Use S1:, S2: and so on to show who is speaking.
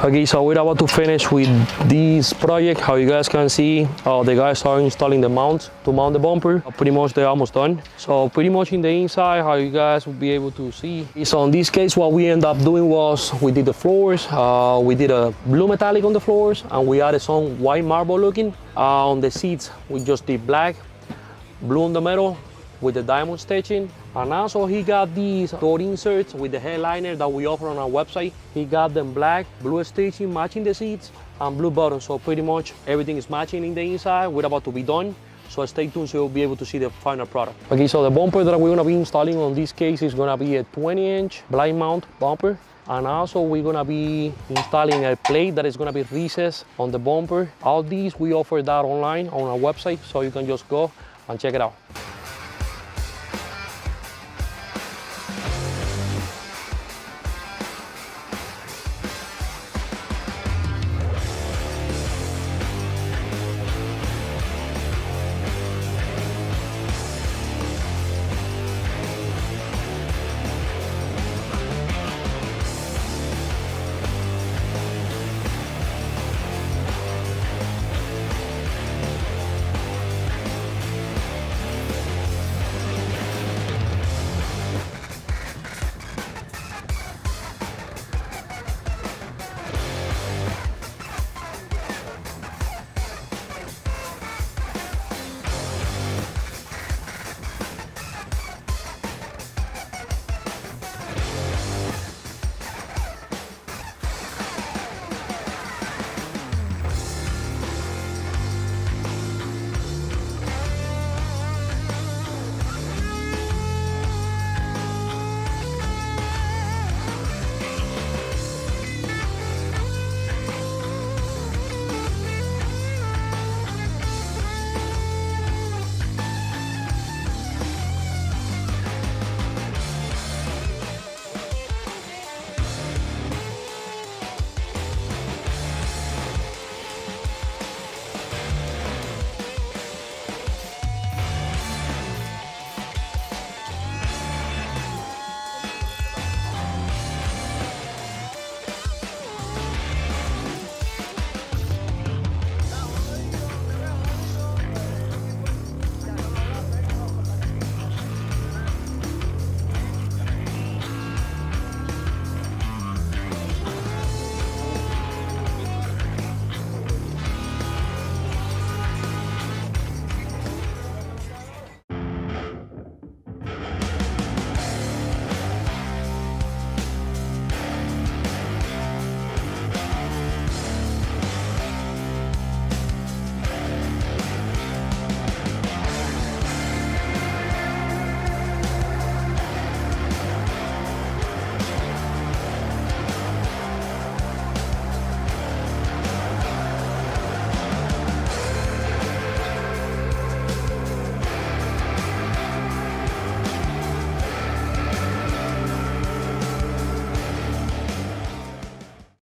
S1: Okay, so we're about to finish with this project. How you guys can see, the guys are installing the mounts to mount the bumper. Pretty much they're almost done. So pretty much in the inside, how you guys will be able to see. So in this case, what we end up doing was we did the floors. We did a blue metallic on the floors, and we added some white marble looking. On the seats, we just did black, blue on the metal with the diamond stitching. And also he got these door inserts with the headliner that we offer on our website. He got them black, blue stitching matching the seats, and blue buttons. So pretty much everything is matching in the inside. We're about to be done. So stay tuned so you'll be able to see the final product. Okay, so the bumper that we're gonna be installing on this case is gonna be a 20-inch blind mount bumper. And also we're gonna be installing a plate that is gonna be recessed on the bumper. All these, we offer that online on our website, so you can just go and check it out.